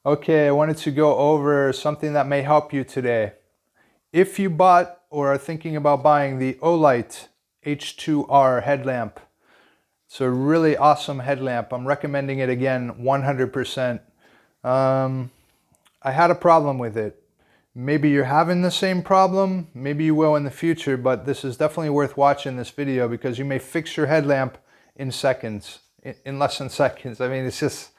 Okay, I wanted to go over something that may help you today. If you bought or are thinking about buying the OLight H2R headlamp, it's a really awesome headlamp. I'm recommending it again 100%. I had a problem with it. Maybe you're having the same problem, maybe you will in the future, but this is definitely worth watching this video because you may fix your headlamp in seconds, in less than seconds. I mean, it's just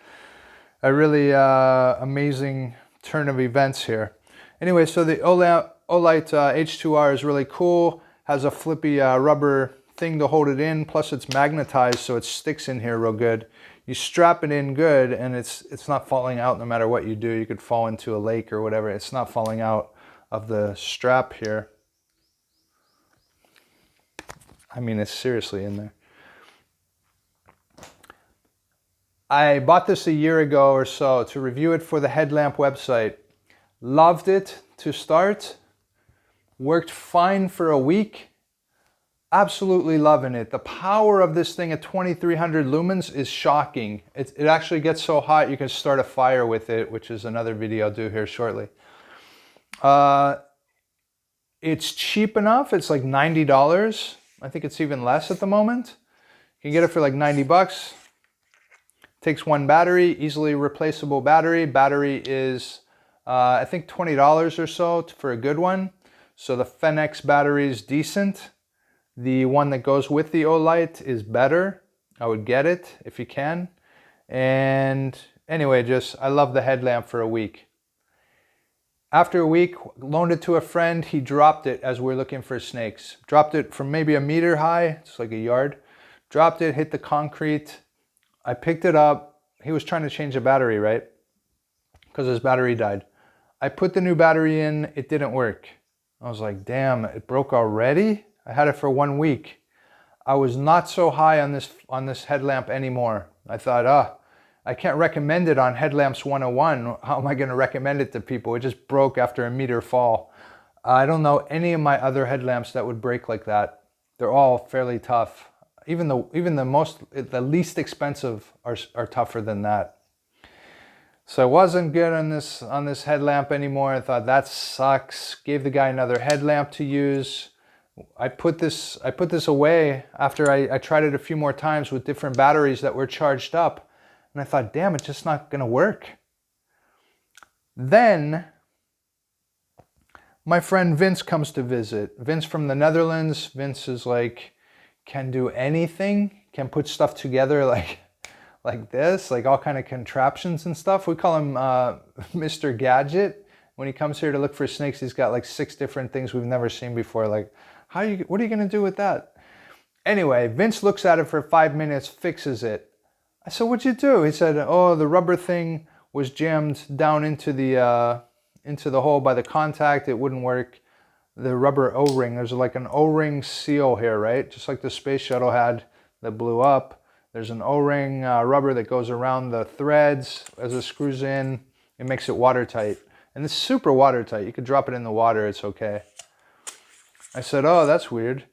a really amazing turn of events here. Anyway, so the OLight H2R is really cool, has a flippy rubber thing to hold it in, plus it's magnetized so it sticks in here real good. You strap it in good and it's not falling out no matter what you do. You could fall into a lake or whatever. It's not falling out of the strap here. I mean, it's seriously in there. I bought this a year ago or so to review it for the Headlamp website. Loved it to start. Worked fine for a week. Absolutely loving it. The power of this thing at 2300 lumens is shocking. It actually gets so hot you can start a fire with it, which is another video I'll do here shortly. It's cheap enough. It's like $90. I think it's even less at the moment. You can get it for like 90 bucks. Takes one battery, easily replaceable battery. Battery is, I think $20 or so for a good one. So the Fenix battery is decent. The one that goes with the OLight is better. I would get it if you can. And anyway, I love the headlamp for a week. After a week, loaned it to a friend. He dropped it as we're looking for snakes. Dropped it from maybe a meter high, it's like a yard. Dropped it, hit the concrete. I picked it up. He was trying to change the battery, right? Because his battery died. I put the new battery in, it didn't work. I was like, damn, it broke already? I had it for 1 week. I was not so high on this headlamp anymore. I thought, I can't recommend it on Headlamps101. How am I going to recommend it to people? It just broke after a meter fall. I don't know any of my other headlamps that would break like that. They're all fairly tough. Even the least expensive are tougher than that. So I wasn't good on this headlamp anymore. I thought that sucks. Gave the guy another headlamp to use. I put this away after I tried it a few more times with different batteries that were charged up. And I thought, damn, it's just not gonna work. Then my friend Vince comes to visit. Vince from the Netherlands. Vince is like, can do anything, can put stuff together like this, like all kind of contraptions and stuff. We call him Mr. Gadget. When he comes here to look for snakes, he's got like 6 different things we've never seen before. Like, what are you gonna do with that? Anyway, Vince looks at it for 5 minutes, fixes it. I said, what'd you do? He said, oh, the rubber thing was jammed down into the hole by the contact. It wouldn't work. The rubber O-ring, there's like an O-ring seal here, right? Just like the space shuttle had that blew up. There's an O-ring rubber that goes around the threads as it screws in. It makes it watertight. And it's super watertight. You could drop it in the water, it's okay. I said, oh, that's weird.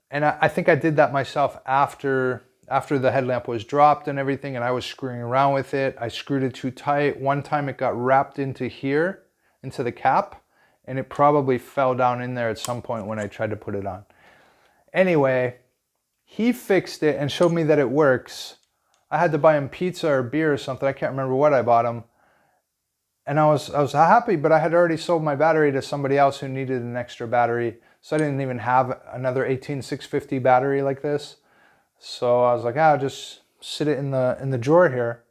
And I think I did that myself after the headlamp was dropped and everything, and I was screwing around with it. I screwed it too tight. One time it got wrapped into here, into the cap, and it probably fell down in there at some point when I tried to put it on. Anyway, he fixed it and showed me that it works. I had to buy him pizza or beer or something. I can't remember what I bought him. And I was happy, but I had already sold my battery to somebody else who needed an extra battery. So I didn't even have another 18650 battery like this. So I was like, I'll just sit it in the drawer here.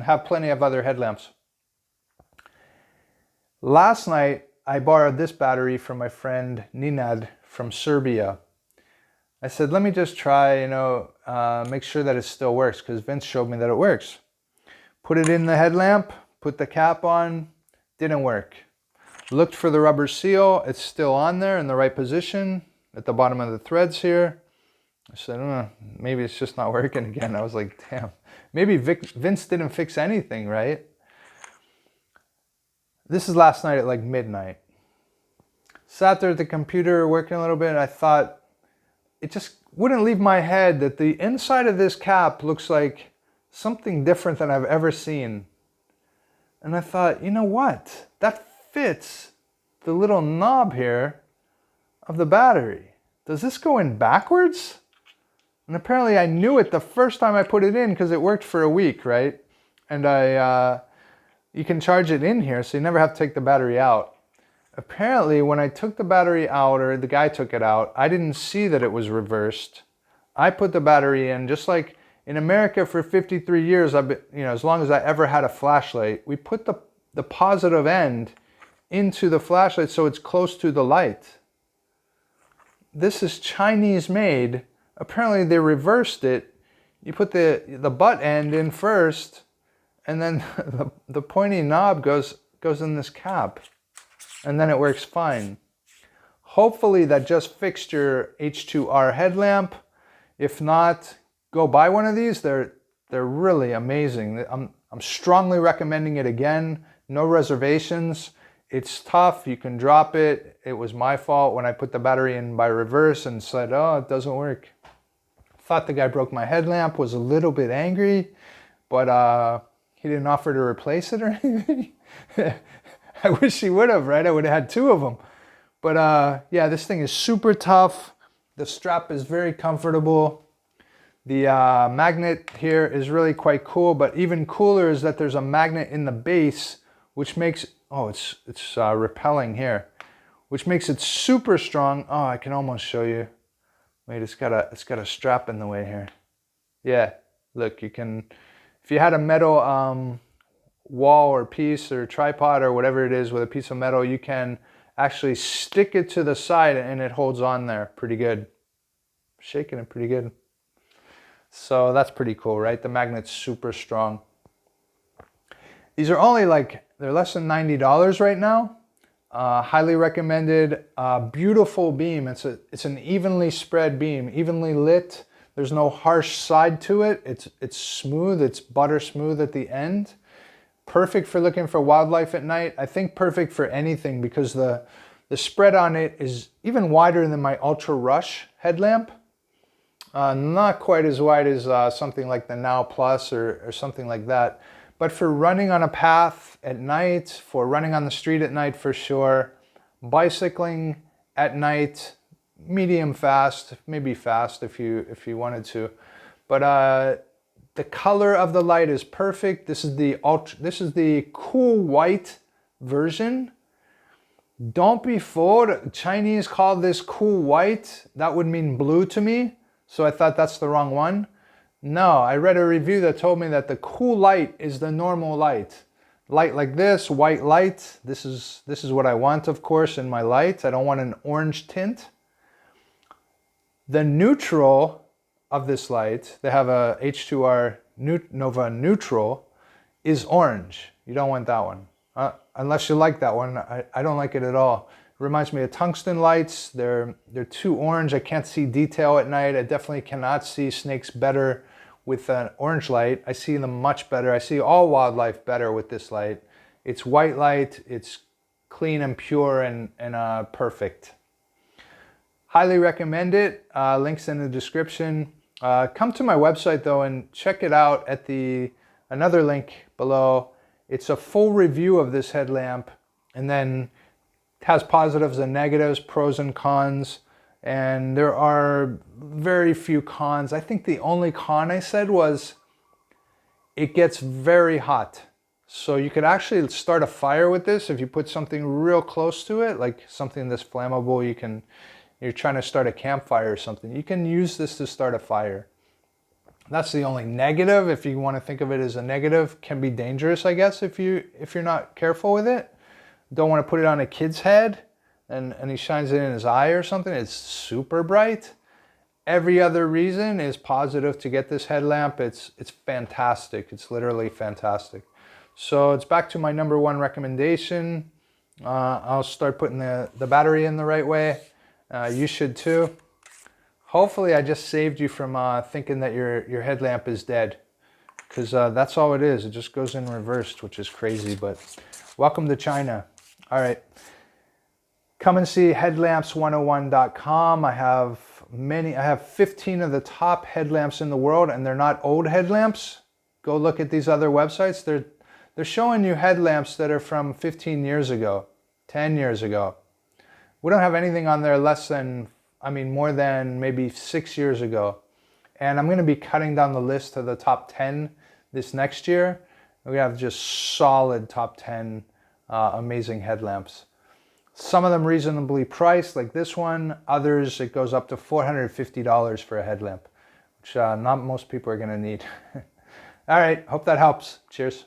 Have plenty of other headlamps. Last night, I borrowed this battery from my friend Ninad from Serbia. I said, let me just try, make sure that it still works, because Vince showed me that it works. Put it in the headlamp, put the cap on, didn't work. Looked for the rubber seal, it's still on there in the right position at the bottom of the threads here. I said, maybe it's just not working again. I was like, damn, maybe Vince didn't fix anything, right? This is last night at like midnight. Sat there at the computer working a little bit, and I thought, it just wouldn't leave my head that the inside of this cap looks like something different than I've ever seen. And I thought, you know what? That fits the little knob here of the battery. Does this go in backwards? And apparently I knew it the first time I put it in because it worked for a week, right? And you can charge it in here, so you never have to take the battery out. Apparently when I took the battery out, or the guy took it out, I didn't see that it was reversed. I put the battery in, just like in America for 53 years, I've been, as long as I ever had a flashlight, we put the positive end into the flashlight so it's close to the light. This is Chinese made. Apparently they reversed it. You put the butt end in first, and then the pointy knob goes in this cap, and then it works fine. Hopefully that just fixed your H2R headlamp. If not, go buy one of these. They're really amazing. I'm strongly recommending it again. No reservations. It's tough. You can drop it. It was my fault when I put the battery in by reverse and said, oh, it doesn't work. Thought the guy broke my headlamp, was a little bit angry, but he didn't offer to replace it or anything. I wish he would have, right? I would have had two of them. But yeah, this thing is super tough. The strap is very comfortable. The magnet here is really quite cool, but even cooler is that there's a magnet in the base, which makes, it's repelling here, which makes it super strong. Oh, I can almost show you. Wait, it's got a strap in the way here. Yeah, look, you can, if you had a metal wall or piece or tripod or whatever it is with a piece of metal, you can actually stick it to the side and it holds on there pretty good. Shaking it pretty good. So that's pretty cool, right? The magnet's super strong. These are only they're less than $90 right now. Highly recommended. Beautiful beam. It's an evenly spread beam, evenly lit. There's no harsh side to it. It's smooth. It's butter smooth at the end. Perfect for looking for wildlife at night. I think perfect for anything because the spread on it is even wider than my Ultra Rush headlamp. Not quite as wide as something like the Now Plus or something like that. But for running on a path at night, for running on the street at night for sure, bicycling at night, medium fast, maybe fast if you wanted to. But the color of the light is perfect. This is the cool white version. Don't be fooled. Chinese call this cool white. That would mean blue to me. So I thought that's the wrong one. No, I read a review that told me that the cool light is the normal light. Light like this, white light. This is what I want, of course, in my light. I don't want an orange tint. The neutral of this light, they have a H2R Nova Neutral, is orange. You don't want that one. Unless you like that one. I don't like it at all. It reminds me of tungsten lights. They're too orange. I can't see detail at night. I definitely cannot see snakes better with an orange light. I see them much better. I see all wildlife better with this light. It's white light. It's clean and pure and perfect. Highly recommend it. Links in the description. Come to my website though and check it out at another link below. It's a full review of this headlamp, and then it has positives and negatives, pros and cons, and there are very few cons. I think the only con I said was it gets very hot. So you could actually start a fire with this if you put something real close to it, like something that's flammable. You're trying to start a campfire or something. You can use this to start a fire. That's the only negative, if you want to think of it as a negative. Can be dangerous, I guess, if you're not careful with it. Don't want to put it on a kid's head and he shines it in his eye or something. It's super bright. Every other reason is positive to get this headlamp. It's fantastic. It's literally fantastic. So it's back to my number one recommendation. I'll start putting the battery in the right way. You should too. Hopefully I just saved you from thinking that your headlamp is dead, because that's all it is. It just goes in reversed, which is crazy, but welcome to China. All right. Come and see Headlamps101.com. I have 15 of the top headlamps in the world, and they're not old headlamps. Go look at these other websites. they're showing you headlamps that are from 15 years ago, 10 years ago. We don't have anything on there less than, I mean, more than maybe 6 years ago. And I'm going to be cutting down the list to the top 10 this next year. We have just solid top 10 amazing headlamps. Some of them reasonably priced, like this one. Others, it goes up to $450 for a headlamp, which not most people are going to need. All right, hope that helps. Cheers.